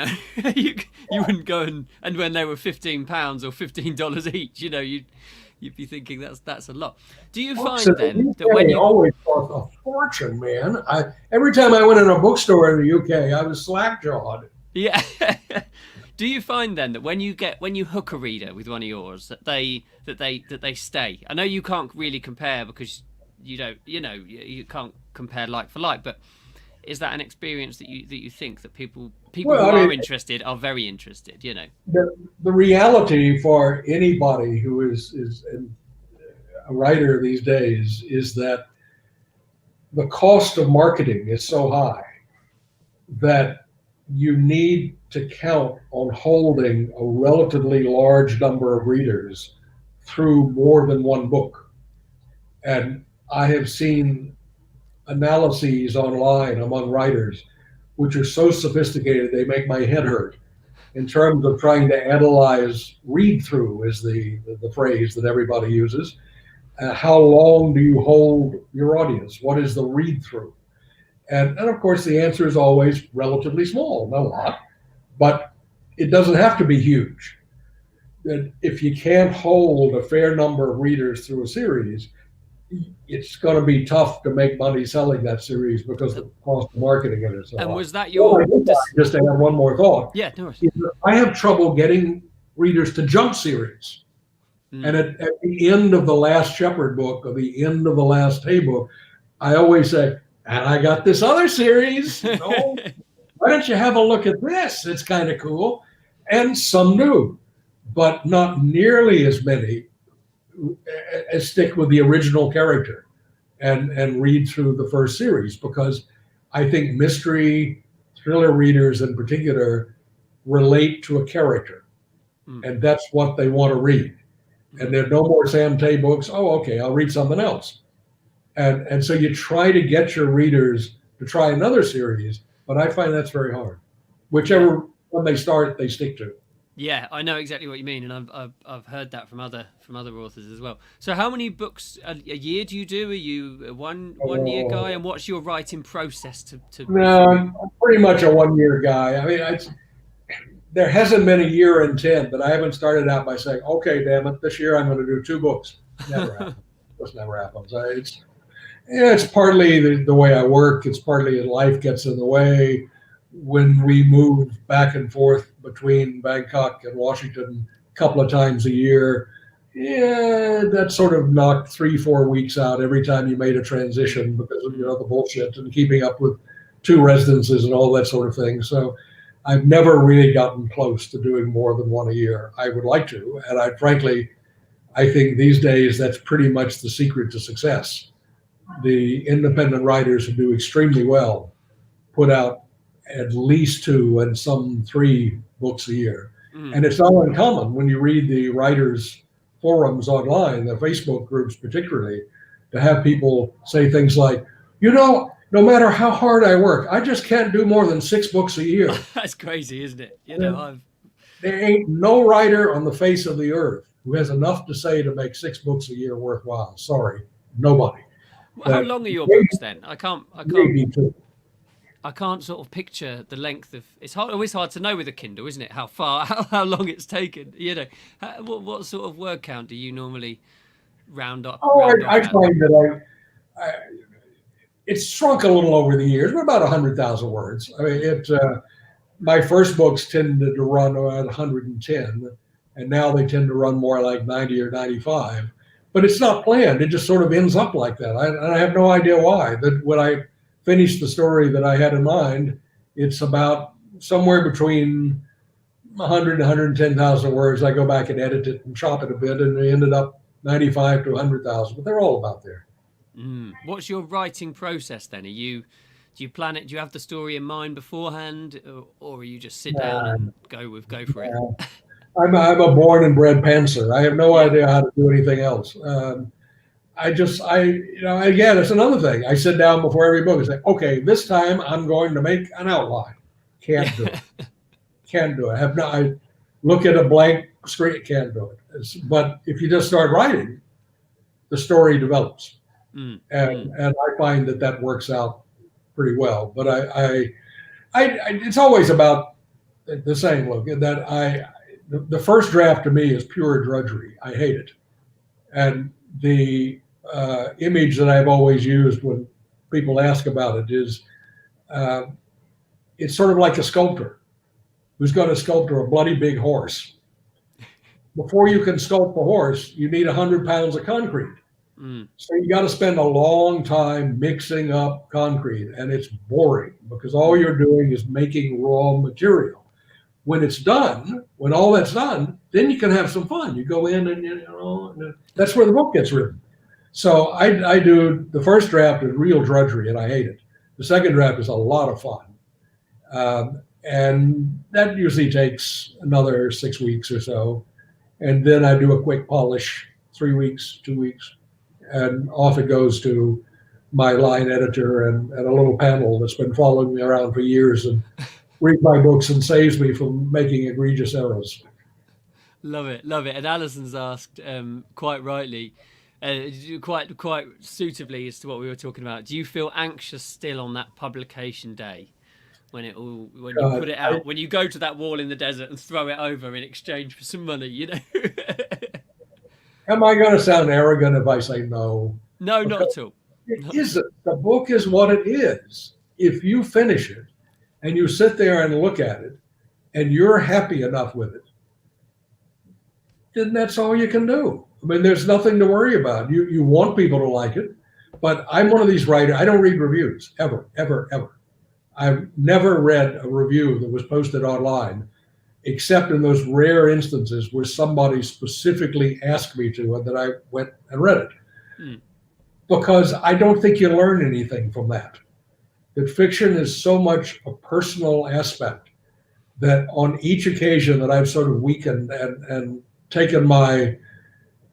wouldn't go and when they were £15 or $15 each, you'd be thinking that's a lot. Do you find then that when you always cost a fortune, man? Every time I went in a bookstore in the UK, I was slack-jawed. Yeah. Do you find then that when you hook a reader with one of yours, that they stay? I know you can't really compare because you can't compare like for like, but is that an experience that you think that people who are interested are very interested? The reality for anybody who is a writer these days is that the cost of marketing is so high that you need to count on holding a relatively large number of readers through more than one book. And I have seen analyses online among writers which are so sophisticated they make my head hurt in terms of trying to analyze read through, is the phrase that everybody uses. How long do you hold your audience? What is the read through? And of course the answer is always relatively small, not a lot, but it doesn't have to be huge. That if you can't hold a fair number of readers through a series, it's going to be tough to make money selling that series because of the cost of marketing it is so high. And was that your... Just to add one more thought. Yeah, no. I have trouble getting readers to jump series. Mm. And at the end of the last Shepherd book or the end of the last Tay book, I always say, and I got this other series. Why don't you have a look at this? It's kind of cool. And some do, but not nearly as many stick with the original character and read through the first series, because I think mystery thriller readers in particular relate to a character, and that's what they want to read. And there are no more Sam Tay books. Oh, okay, I'll read something else. And so you try to get your readers to try another series, but I find that's very hard. Whichever one they start, they stick to. Yeah, I know exactly what you mean, and I've heard that from other authors as well. So, how many books a year do you do? Are you a one year guy, and what's your writing process to? No, I'm pretty much a 1 year guy. I mean, there hasn't been a year in 10 that I haven't started out by saying, "Okay, damn it, this year I'm going to do 2 books." Never happens. This never happens. It's partly the way I work. It's partly life gets in the way. When we move back and forth between Bangkok and Washington a couple of times a year, that sort of knocked 3-4 weeks out every time you made a transition because of the bullshit and keeping up with 2 residences and all that sort of thing. So I've never really gotten close to doing more than 1 a year. I would like to, and I think these days that's pretty much the secret to success. The independent writers who do extremely well put out at least 2 and some 3 books a year. And it's not uncommon when you read the writers' forums online, the Facebook groups particularly, to have people say things like, no matter how hard I work, I just can't do more than 6 books a year. That's crazy, isn't it? There ain't no writer on the face of the earth who has enough to say to make 6 books a year worthwhile. Sorry, nobody. How long are your books then? I can't sort of picture the length of. It's always hard to know with a Kindle, isn't it? How long it's taken. What sort of word count do you normally round up? I find that it's shrunk a little over the years, but about 100,000 words. I mean, my first books tended to run around 110, and now they tend to run more like 90 or 95. But it's not planned. It just sort of ends up like that. I have no idea why. That when I finish the story that I had in mind, it's about somewhere between 100 and 110,000 words. I go back and edit it and chop it a bit, and it ended up 95 to 100,000. But they're all about there. What's your writing process then? Do you plan it? Do you have the story in mind beforehand, or you just sit down and go for it? I'm a born and bred pantser. I have no idea how to do anything else. Again, it's another thing. I sit down before every book and say, okay, this time I'm going to make an outline. Can't do it. Can't do it. I look at a blank screen. Can't do it. But if you just start writing, the story develops. And I find that works out pretty well. But it's always about the same look. That the first draft to me is pure drudgery. I hate it. And the image that I've always used when people ask about it is it's sort of like a sculptor who's going to sculpt a bloody big horse. Before you can sculpt a horse, you need 100 pounds of concrete. So you got to spend a long time mixing up concrete, and it's boring because all you're doing is making raw material. When all that's done, then you can have some fun. You go in and that's where the book gets written. So I do the first draft is real drudgery, and I hate it. The second draft is a lot of fun, and that usually takes another 6 weeks or so, and then I do a quick polish, 3 weeks, 2 weeks. And off it goes to my line editor and a little panel that's been following me around for years and read my books and saves me from making egregious errors. Love it. And Alison's asked, quite rightly, quite suitably as to what we were talking about. Do you feel anxious still on that publication day when you put it out, when you go to that wall in the desert and throw it over in exchange for some money? Am I going to sound arrogant if I say no? No, not at all. It isn't. The book is what it is. If you finish it and you sit there and look at it and you're happy enough with it, then that's all you can do. I mean, there's nothing to worry about. You want people to like it, but I'm one of these writers. I don't read reviews, ever. I've never read a review that was posted online except in those rare instances where somebody specifically asked me to, and then I went and read it. Because I don't think you learn anything from that. That fiction is so much a personal aspect that on each occasion that I've sort of weakened and taken my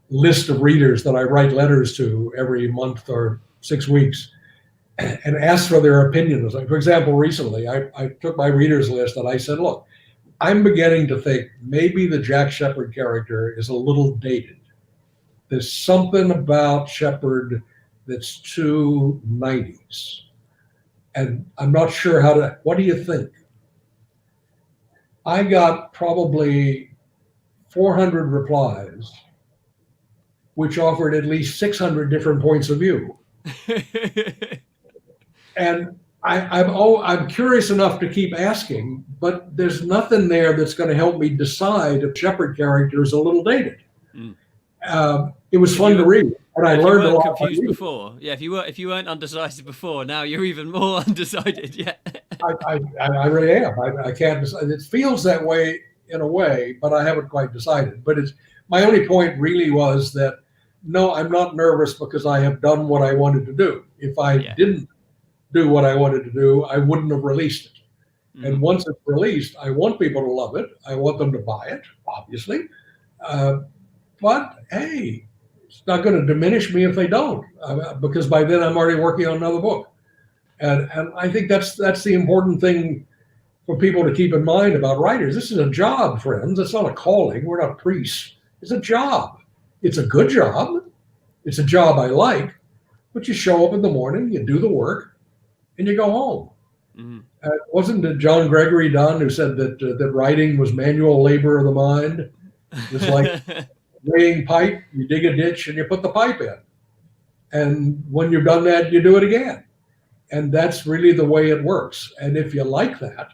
list of readers that I write letters to every month or 6 weeks and asked for their opinions. Like, for example, recently I took my readers list and I said, look, I'm beginning to think maybe the Jack Shepherd character is a little dated. There's something about Shepherd that's too 90s. And I'm not sure what do you think? I got probably 400 replies, which offered at least 600 different points of view. And I'm curious enough to keep asking, but there's nothing there that's going to help me decide if Shepherd character is a little dated. It was fun to read. And I If you learned a weren't lot. confused before, yeah. If you weren't undecided before, now you're even more undecided. Yeah. I really am. I can't decide. It feels that way in a way, but I haven't quite decided. But it's my only point really was that no, I'm not nervous because I have done what I wanted to do. If I Yeah. didn't do what I wanted to do, I wouldn't have released it. And Mm. once it's released, I want people to love it. I want them to buy it, obviously. Uh, but hey, it's not going to diminish me if they don't, because by then I'm already working on another book. And I think that's the important thing for people to keep in mind about writers. This is a job, friends. It's not a calling. We're not priests. It's a job. It's a good job. It's a job I like. But you show up in the morning, you do the work, and you go home. Mm. Wasn't it John Gregory Dunn who said that writing was manual labor of the mind? It's like laying pipe. You dig a ditch and you put the pipe in. And when you've done that, you do it again. And that's really the way it works. And if you like that,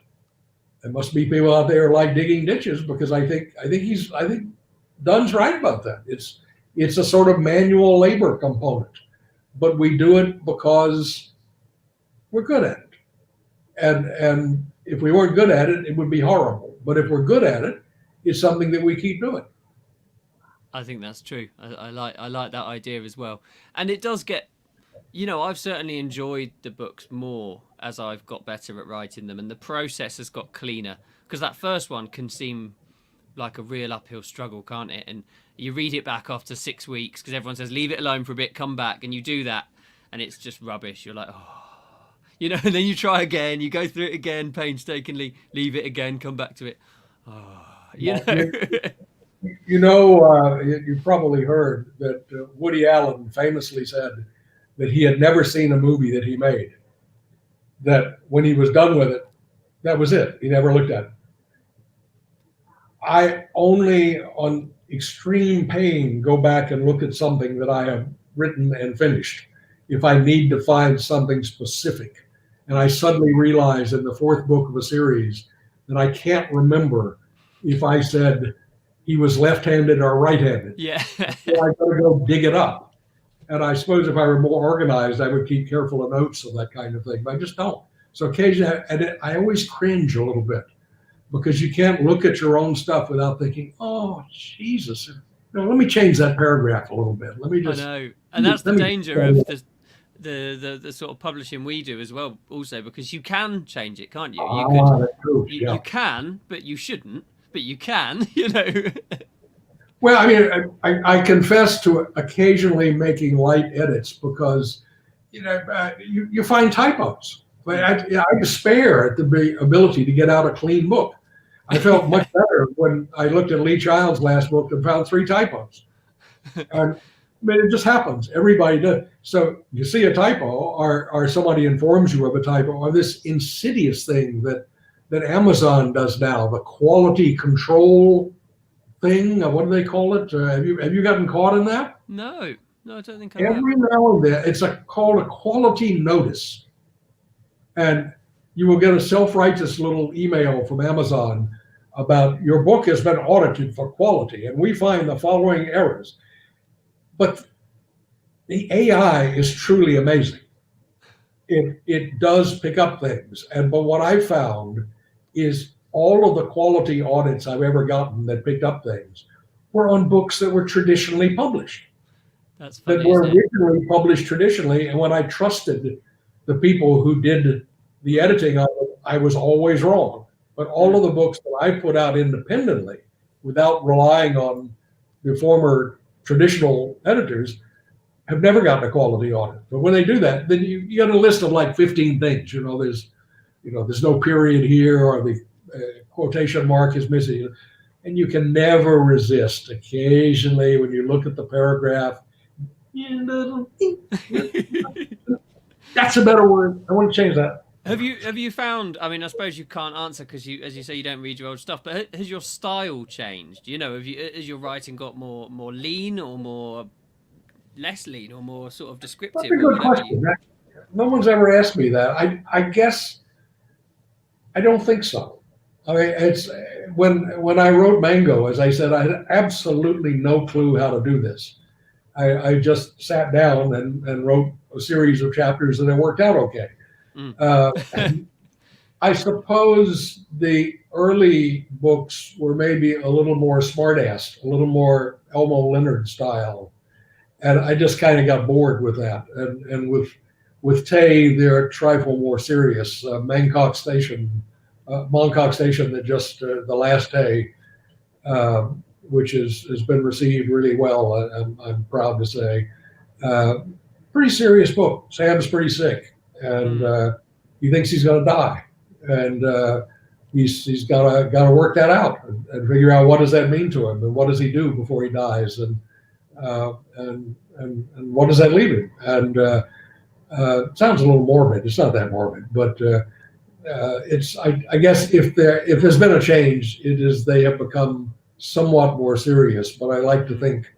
there must be people out there who like digging ditches, because I think Dunn's right about that. It's a sort of manual labor component, but we do it because we're good at it. And if we weren't good at it, it would be horrible. But if we're good at it, it's something that we keep doing. I think that's true. I like that idea as well. And it does get, I've certainly enjoyed the books more as I've got better at writing them, and the process has got cleaner. Because that first one can seem like a real uphill struggle, can't it? And you read it back after 6 weeks because everyone says leave it alone for a bit, come back, and you do that, and it's just rubbish. You're like, and then you try again, you go through it again painstakingly, leave it again, come back to it. You probably heard that Woody Allen famously said that he had never seen a movie that he made, that when he was done with it, that was it. He never looked at it. I only, on extreme pain, go back and look at something that I have written and finished if I need to find something specific. And I suddenly realize in the fourth book of a series that I can't remember if I said he was left-handed or right-handed. Yeah. So I got to go dig it up. And I suppose if I were more organized, I would keep careful of notes of that kind of thing, but I just don't. So occasionally, I always cringe a little bit, because you can't look at your own stuff without thinking, oh, Jesus, let me change that paragraph a little bit. Let me just. I know. And that's the danger of the sort of publishing we do as well, also, because you can change it, can't you? You can, but you shouldn't, but you can, Well, I mean, I confess to occasionally making light edits because, you find typos. I despair at the ability to get out a clean book. I felt much better when I looked at Lee Child's last book and found 3 typos. And it just happens. Everybody does. So you see a typo, or somebody informs you of a typo, or this insidious thing that Amazon does now, the quality control thing. What do they call it? Have you gotten caught in that? No, I don't think I have. Every now and then, it's called a quality notice. And you will get a self-righteous little email from Amazon about your book has been audited for quality, and we find the following errors. But the AI is truly amazing. It does pick up things. But what I found is all of the quality audits I've ever gotten that picked up things were on books that were traditionally published. That's funny, that were originally published traditionally. And when I trusted the people who did the editing of it, I was always wrong. But all of the books that I put out independently, without relying on the former traditional editors, have never gotten a quality audit. But when they do that, then you get a list of like 15 things. There's no period here, or the quotation mark is missing. And you can never resist. Occasionally, when you look at the paragraph, that's a better word. I want to change that. Have you found? I mean, I suppose you can't answer because as you say, you don't read your old stuff. But has your style changed? Has your writing got more lean, or more less lean, or more sort of descriptive? That's a good question. No one's ever asked me that. I guess I don't think so. I mean, it's when I wrote Mango, as I said, I had absolutely no clue how to do this. I just sat down and wrote a series of chapters, and it worked out okay. Mm. And I suppose the early books were maybe a little more smartass, a little more Elmo Leonard style, and I just kind of got bored with that. And with Tay, they're a trifle more serious. Mongkok Station, that just the last Tay, which has been received really well. I'm proud to say, uh, pretty serious book. Sam's pretty sick, and he thinks he's going to die, and he's got to work that out and figure out what does that mean to him, and what does he do before he dies, and what does that leave him? And it sounds a little morbid. It's not that morbid, but it's I guess if there's been a change, it is they have become somewhat more serious. But I like to think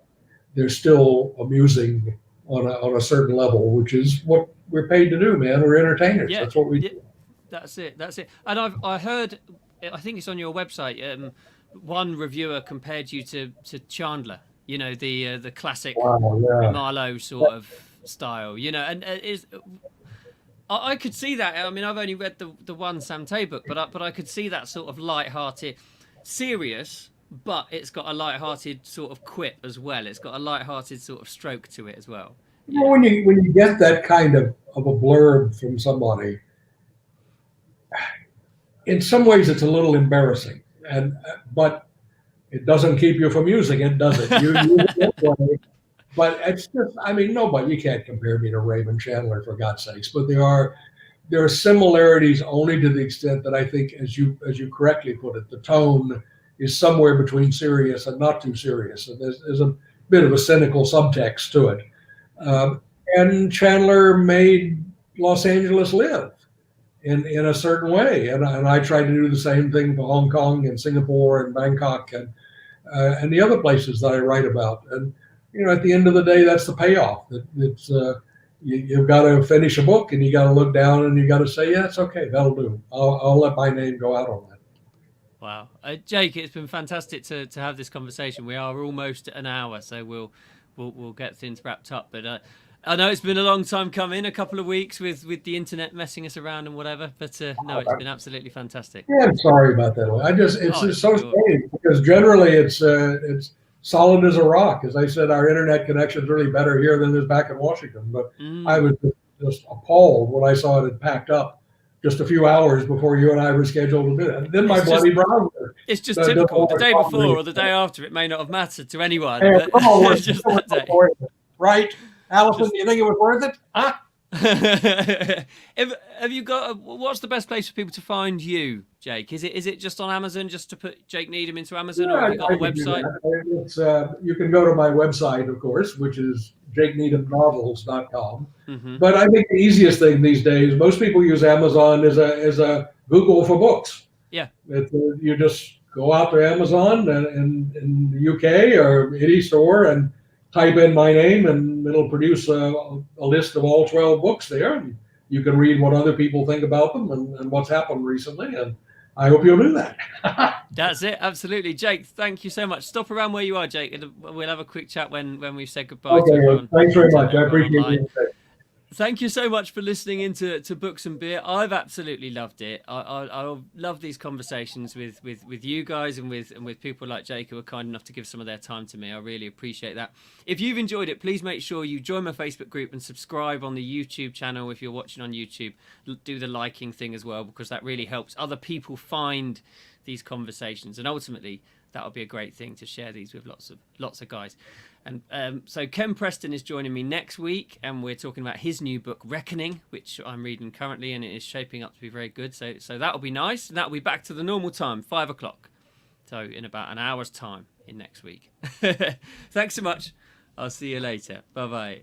they're still amusing on a certain level, which is what we're paid to do, man. We're entertainers. Yeah, That's what we do. That's it. And I heard, I think it's on your website. One reviewer compared you to Chandler. You know, the classic Wow, yeah. Marlowe sort of style. You know, and I could see that. I mean, I've only read the one Sam Tay book, but I could see that sort of light-hearted, serious, but it's got a light-hearted sort of quip as well. It's got a light-hearted sort of stroke to it as well. You know, when you get that kind of a blurb from somebody, in some ways it's a little embarrassing, but it doesn't keep you from using it, does it? You use it anyway. But it's just, I mean, you can't compare me to Raymond Chandler, for God's sakes. But there are similarities only to the extent that I think, as you correctly put it, the tone is somewhere between serious and not too serious, and there's a bit of a cynical subtext to it. And Chandler made Los Angeles live in a certain way, and I tried to do the same thing for Hong Kong and Singapore and Bangkok and the other places that I write about. And you know, at the end of the day, that's the payoff. It's you've got to finish a book, and you got to look down, and you got to say, yeah, it's okay, that'll do. I'll let my name go out on that. Wow, Jake, it's been fantastic to have this conversation. We are almost at an hour, so we'll get things wrapped up. But I know it's been a long time coming, a couple of weeks with the internet messing us around and whatever. But no, it's been absolutely fantastic. Yeah, I'm sorry about that. It's just so strange because generally it's solid as a rock. As I said, our internet connection is really better here than it is back in Washington. But I was just appalled when I saw it had packed up just a few hours before you and I were scheduled to do it. And then my bloody browser. It's just typical. The day before or the day after, it may not have mattered to anyone. But it's just that day. Right? Allison, do you think it was worth it? Huh? Have you got? What's the best place for people to find you, Jake? Is it just on Amazon, just to put Jake Needham into Amazon, or have you got a website? You can go to my website, of course, which is jakeneedhamnovels.com. Mm-hmm. But I think the easiest thing these days, most people use Amazon as a Google for books. Yeah. You just go out to Amazon in the UK or any store and type in my name, and it'll produce a list of all 12 books there. And you can read what other people think about them and what's happened recently. And I hope you'll do that. That's it. Absolutely. Jake, thank you so much. Stop around where you are, Jake, and we'll have a quick chat when we've said goodbye to everyone. Thanks very much. I appreciate it. Thank you so much for listening into Books and Beer. I've absolutely loved it. I love these conversations with you guys and with people like Jake who are kind enough to give some of their time to me. I really appreciate that. If you've enjoyed it, please make sure you join my Facebook group and subscribe on the YouTube channel. If you're watching on YouTube, do the liking thing as well, because that really helps other people find these conversations, and ultimately that would be a great thing to share these with lots of guys. And so Ken Preston is joining me next week, and we're talking about his new book Reckoning, which I'm reading currently, and it is shaping up to be very good. So that'll be nice, and that'll be back to the normal time, 5 o'clock. So in about an hour's time in next week. Thanks so much. I'll see you later. Bye bye.